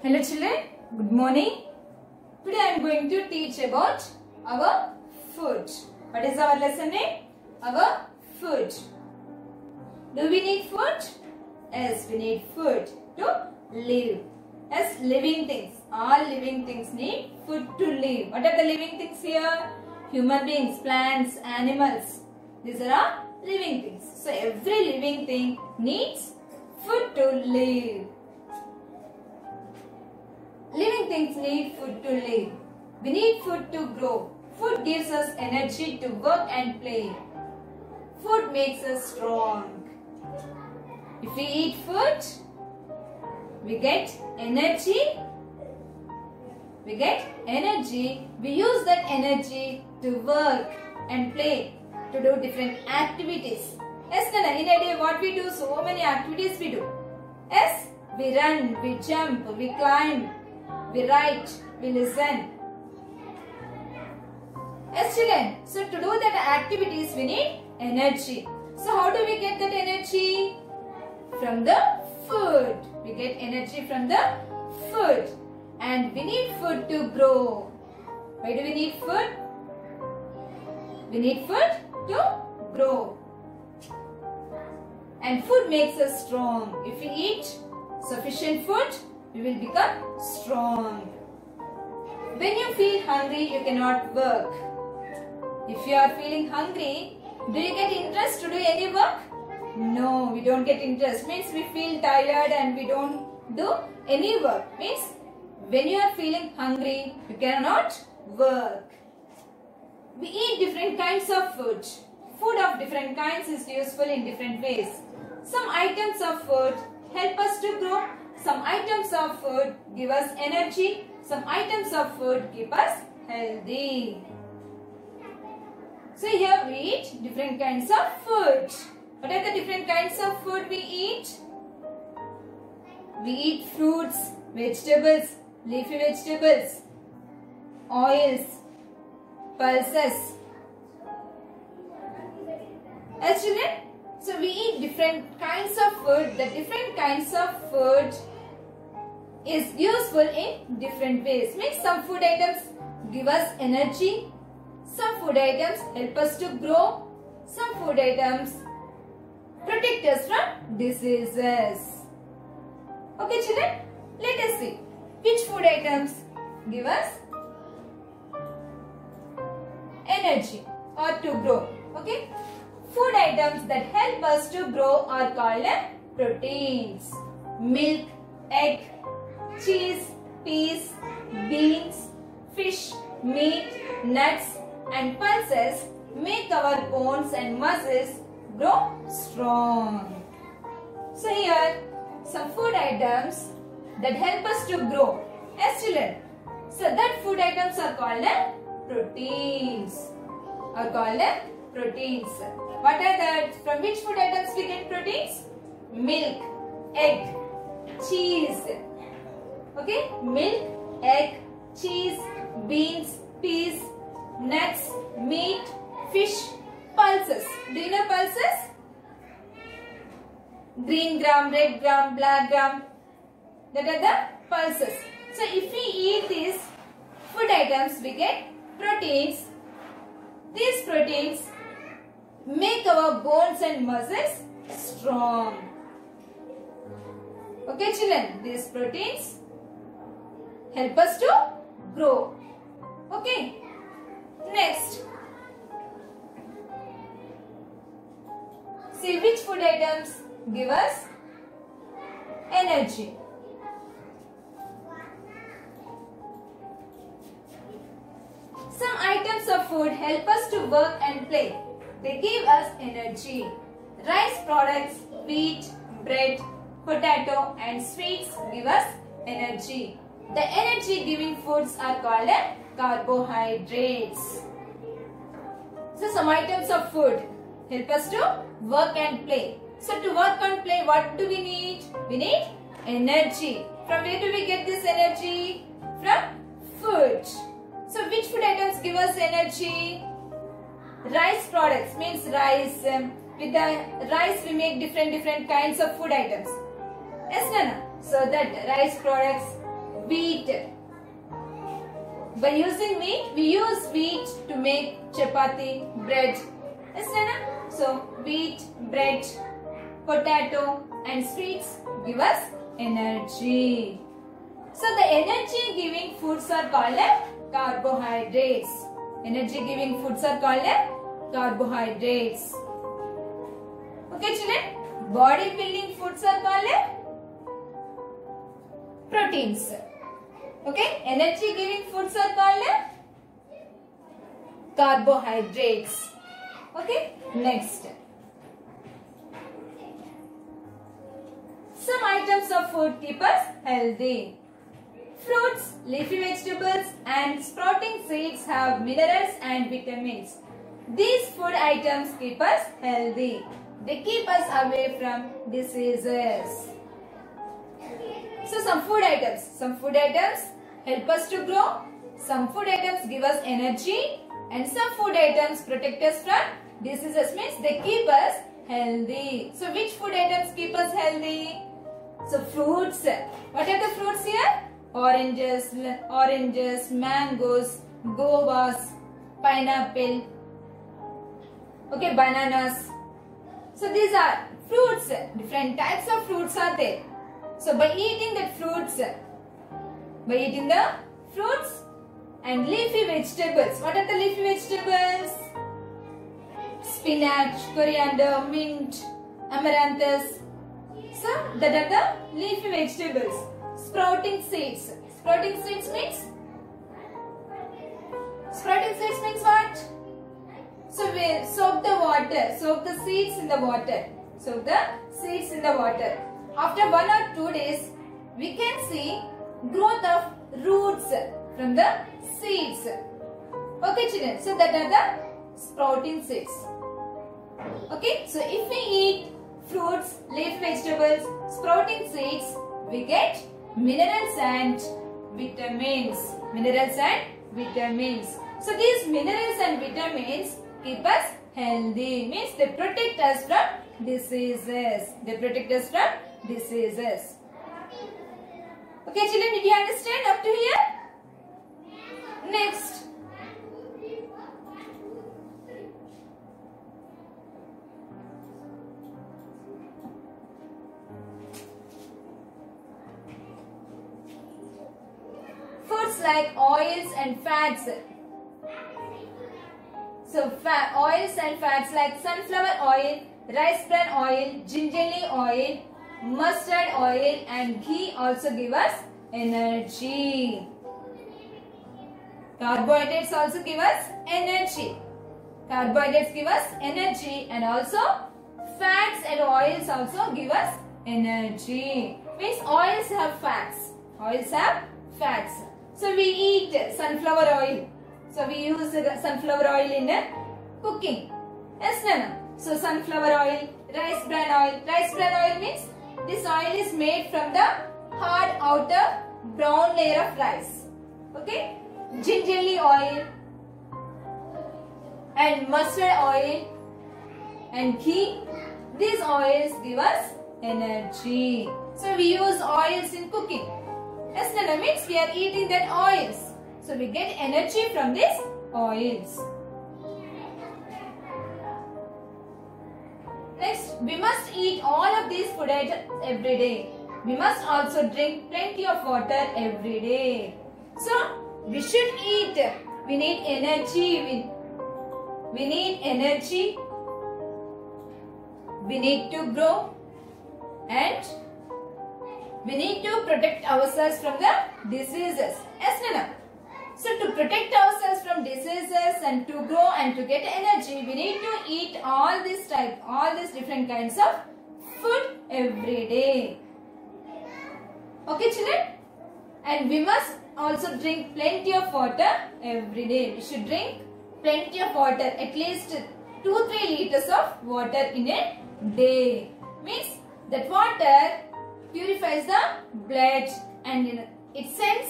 Hello children, good morning. Today I am going to teach about our food. What is our lesson name? Our food. Do we need food? Yes, we need food to live. As living things, all living things need food to live. What are the living things here? Human beings, plants, animals. These are all living things. So every living thing needs food to live. Living things need food to live. We need food to grow. Food gives us energy to work and play. Food makes us strong. If we eat food, we get energy. We use that energy to work and play, to do different activities. Yes, Nana, in a day what we do, so many activities we do. Yes, we run, we jump, we climb, we write, we listen. Yes, children. So to do that activities we need energy. So how do we get that energy? From the food. We get energy from the food. And we need food to grow. Why do we need food? We need food to grow. And food makes us strong. If we eat sufficient food, we will become strong. When you feel hungry, you cannot work. If you are feeling hungry, do you get interest to do any work? No, we don't get interest. Means we feel tired and we don't do any work. Means when you are feeling hungry, you cannot work. We eat different kinds of food. Food of different kinds is useful in different ways. Some items of food help us to grow. Some items of food give us energy. Some items of food keep us healthy. So here we eat different kinds of food. What are the different kinds of food we eat? We eat fruits, vegetables, leafy vegetables, oils, pulses. As children, so we eat different kinds of food. The different kinds of food is useful in different ways. Means some food items give us energy. Some food items help us to grow. Some food items protect us from diseases. Okay children, let us see which food items give us energy or to grow. Okay. Food items that help us to grow are called proteins. Milk, egg, cheese, peas, beans, fish, meat, nuts and pulses make our bones and muscles grow strong. So here some food items that help us to grow. Yes children. So that food items are called proteins. What are that? From which food items we get proteins? Milk, egg, cheese. Okay? Milk, egg, cheese, beans, peas, nuts, meat, fish, pulses. Do you know pulses? Green gram, red gram, black gram. That are the pulses. So if we eat these food items, we get proteins. These proteins make our bones and muscles strong. Okay children, these proteins help us to grow. Okay. Next, see which food items give us energy. Some items of food help us to work and play. They give us energy. Rice products, wheat, bread, potato and sweets give us energy. The energy giving foods are called carbohydrates. So some items of food help us to work and play. So to work and play, what do we need? We need energy. From where do we get this energy? From food. So which food items give us energy? Rice products means rice. With the rice we make different kinds of food items. Yes, Nana? So that rice products wheat. By using wheat, we use wheat to make chapati, bread. Yes, Nana? So, wheat, bread, potato and sweets give us energy. So, the energy giving foods are called carbohydrates. Energy giving foods are called carbohydrates. Okay, children? Body building foods are called proteins. Okay, energy giving foods are called carbohydrates. Okay, next. Some items of food keep us healthy. Fruits, leafy vegetables and sprouting seeds have minerals and vitamins. These food items keep us healthy. They keep us away from diseases. So some food items help us to grow. Some food items give us energy. And some food items protect us from diseases, means they keep us healthy. So which food items keep us healthy? So fruits. What are the fruits here? Oranges, mangoes, guavas, pineapple, okay, bananas. So these are fruits. Different types of fruits are there. So by eating the fruits and leafy vegetables. What are the leafy vegetables? Spinach, coriander, mint, amaranthus. So that are the leafy vegetables. Sprouting seeds. Sprouting seeds means what? So we soak the seeds in the water. After 1 or 2 days, we can see growth of roots from the seeds. Okay, children. So that are the sprouting seeds. Okay. So if we eat fruits, leaf vegetables, sprouting seeds, we get minerals and vitamins. So these minerals and vitamins keep us healthy. Means they protect us from diseases. Okay, children, did you understand up to here? Next. Foods like oils and fats. So oils and fats like sunflower oil, rice bran oil, gingerly oil, mustard oil and ghee also give us energy. Carbohydrates also give us energy. And also fats and oils also give us energy. Means oils have fats. So we eat sunflower oil. So we use sunflower oil in cooking. Yes, Nana? So sunflower oil, rice bran oil. Rice bran oil means this oil is made from the hard outer brown layer of rice. Okay? Gingerly oil and mustard oil and ghee. These oils give us energy. So we use oils in cooking. Yes, Nana? Means we are eating that oils. So we get energy from these oils. Next, we must eat all of these food items every day. We must also drink plenty of water every day. So, we should eat. We need energy. We need energy. We need to grow. And we need to protect ourselves from the diseases. Yes, Nana? So to protect ourselves from diseases and to grow and to get energy, we need to eat all these different kinds of food every day. Okay, children? And we must also drink plenty of water every day. We should drink plenty of water, at least 2-3 liters of water in a day. Means that water purifies the blood and it sends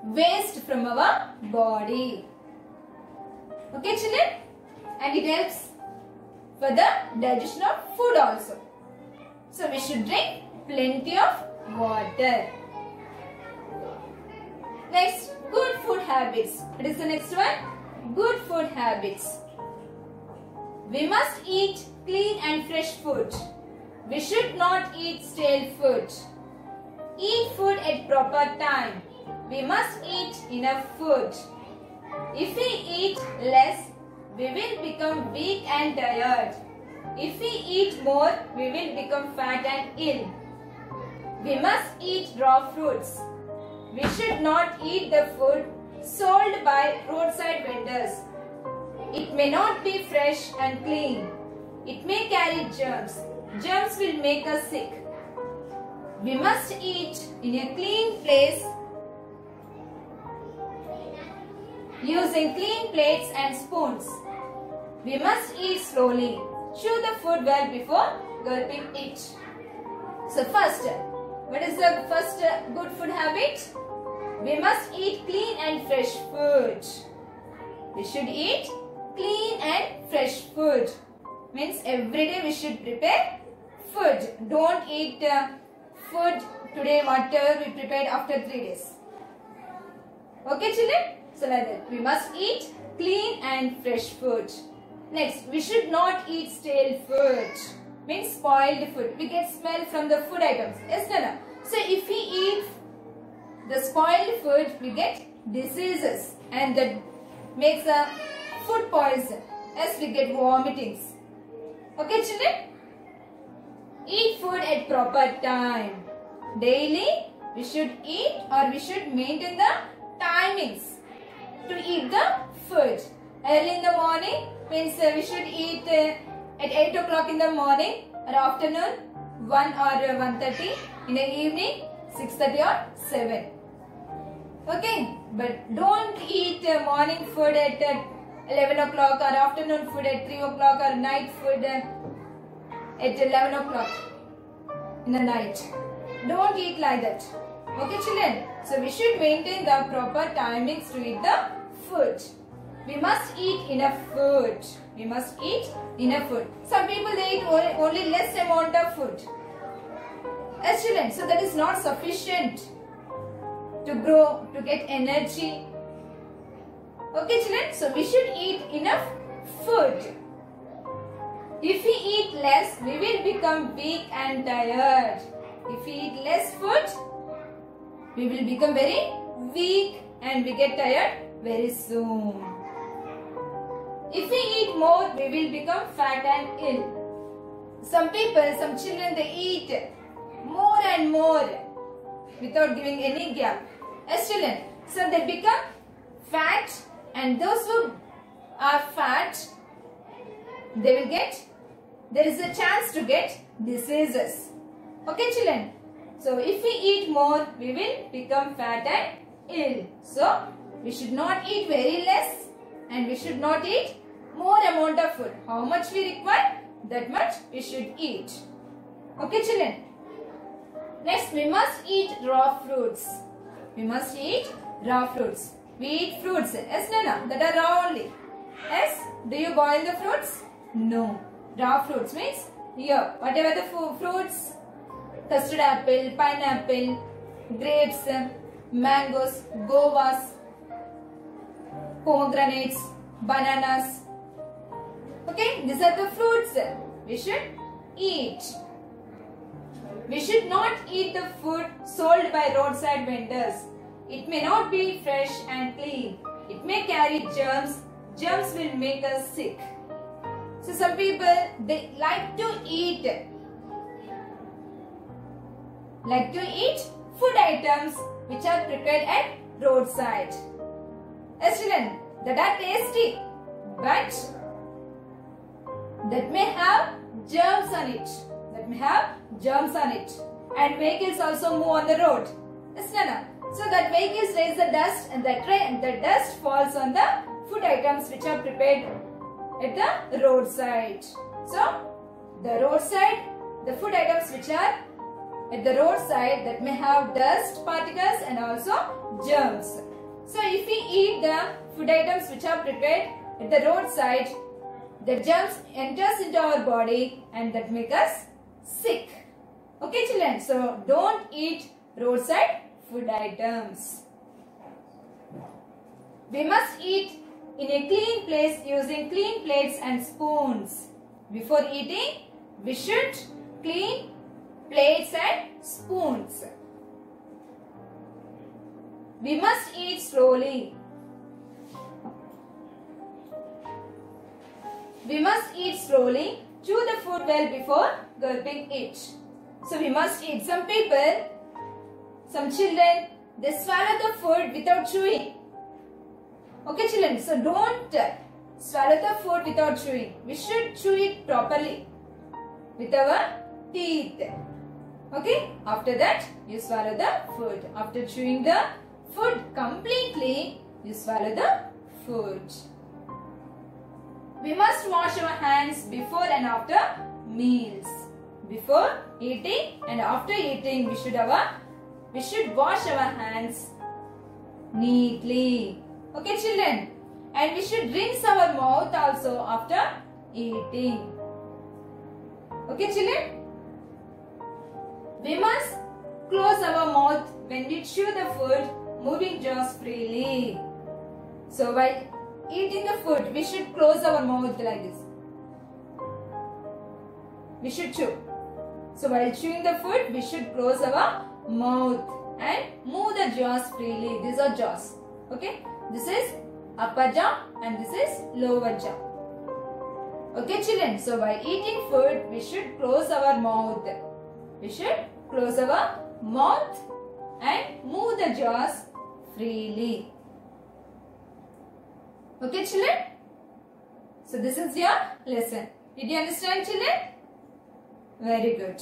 waste from our body. Okay, children? And it helps for the digestion of food also. So we should drink plenty of water. Next, good food habits. What is the next one? Good food habits. We must eat clean and fresh food. We should not eat stale food. Eat food at proper time. We must eat enough food. If we eat less, we will become weak and tired. If we eat more, we will become fat and ill. We must eat raw fruits. We should not eat the food sold by roadside vendors. It may not be fresh and clean. It may carry germs. Germs will make us sick. We must eat in a clean place using clean plates and spoons. We must eat slowly. Chew the food well before gulping it. So first, what is the first good food habit? We must eat clean and fresh food. We should eat clean and fresh food. Means every day we should prepare food. Don't eat food today whatever we prepared after 3 days. Okay children? So like that. We must eat clean and fresh food. Next, we should not eat stale food. Means spoiled food. We get smell from the food items. Yes, no. So if we eat the spoiled food, we get diseases and that makes a food poison. As we get vomitings. Okay children? Eat food at proper time. Daily we should eat or we should maintain the timings to eat the food. Early in the morning means we should eat at 8 o'clock in the morning or afternoon 1 or 1:30. In the evening 6:30 or 7. Okay, but don't eat morning food at 11 o'clock or afternoon food at 3 o'clock or night food at 11 o'clock in the night. Don't eat like that. Okay children? So we should maintain the proper timings to eat the food. We must eat enough food. We must eat enough food. Some people they eat only less amount of food. As children, so that is not sufficient to grow, to get energy. Okay children, so we should eat enough food. If we eat less, we will become weak and tired. If we eat less food, we will become very weak and we get tired very soon. If we eat more, we will become fat and ill. Some people, some children, they eat more and more without giving any gap. As children, so they become fat, and those who are fat, they will get, there is a chance to get diseases. Okay children? So if we eat more, we will become fat and ill. So we should not eat very less and we should not eat more amount of food. How much we require, that much we should eat. Okay children? Next, we must eat raw fruits. We must eat raw fruits. We eat fruits. Yes, Nana? That are raw only. Yes? Do you boil the fruits? No. Raw fruits means here, whatever the fruits, custard apple, pineapple, grapes, mangoes, guavas, pomegranates, bananas. Okay, these are the fruits we should eat. We should not eat the food sold by roadside vendors. It may not be fresh and clean. It may carry germs. Germs will make us sick. So some people, they like to eat food items which are prepared at roadside. Yes, children, that are tasty, but that may have germs on it. And vehicles also move on the road. Yes, Nana? So that vehicles raise the dust and the dust falls on the food items which are prepared at the roadside. So the food items which are at the roadside that may have dust particles and also germs. So if we eat the food items which are prepared at the roadside, the germs enters into our body and that make us sick. Okay children, so don't eat roadside food items. We must eat in a clean place using clean plates and spoons. Before eating, we should clean plates and spoons. We must eat slowly. We must eat slowly. Chew the food well before gulping it. So we must eat. Some people, some children, they swallow the food without chewing. Okay children, so don't swallow the food without chewing. We should chew it properly with our teeth. Okay, after that you swallow the food. After chewing the food completely, you swallow the food. We must wash our hands before and after meals. Before eating and after eating, we should wash our hands neatly. Okay children, and we should rinse our mouth also after eating. Okay children, we must close our mouth when we chew the food, moving jaws freely. So while eating the food, we should close our mouth like this. We should chew. So while chewing the food, we should close our mouth and move the jaws freely. These are jaws. Okay. This is upper jaw and this is lower jaw. Okay children. So while eating food, we should close our mouth. We should close our mouth and move the jaws freely. Okay children. So this is your lesson. Did you understand children? Very good.